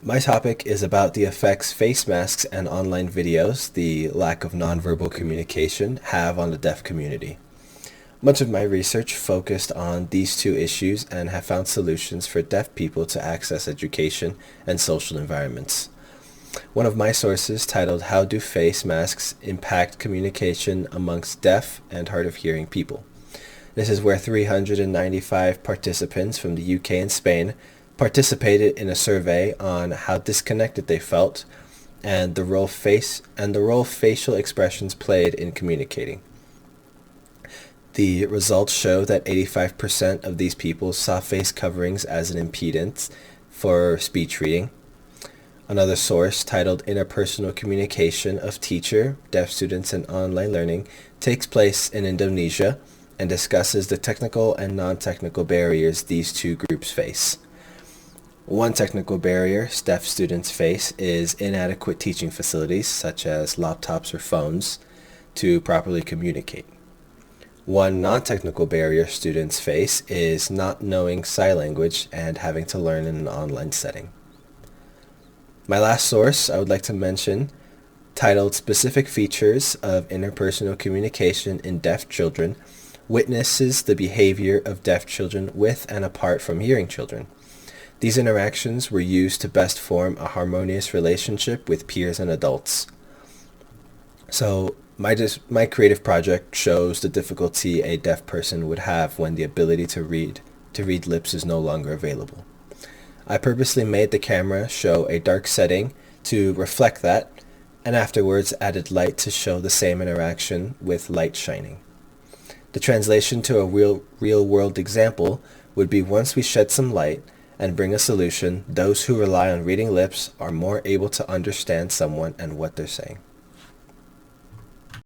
My topic is about the effects face masks and online videos, the lack of nonverbal communication, have on the deaf community. Much of my research focused on these two issues and have found solutions for deaf people to access education and social environments. One of my sources titled How Do Face Masks Impact Communication Amongst Deaf and Hard of Hearing People? This is where 395 participants from the UK and Spain participated in a survey on how disconnected they felt and the role facial expressions played in communicating. The results show that 85% of these people saw face coverings as an impedance for speech reading. Another source, titled Interpersonal Communication of Teacher, Deaf Students, and Online Learning, takes place in Indonesia and discusses the technical and non-technical barriers these two groups face. One technical barrier deaf students face is inadequate teaching facilities, such as laptops or phones, to properly communicate. One non-technical barrier students face is not knowing sign language and having to learn in an online setting. My last source I would like to mention, titled Specific Features of Interpersonal Communication in Deaf Children, witnesses the behavior of deaf children with and apart from hearing children. These interactions were used to best form a harmonious relationship with peers and adults. So my creative project shows the difficulty a deaf person would have when the ability to read lips is no longer available. I purposely made the camera show a dark setting to reflect that, and afterwards added light to show the same interaction with light shining. The translation to a real-world example would be, once we shed some light and bring a solution, those who rely on reading lips are more able to understand someone and what they're saying.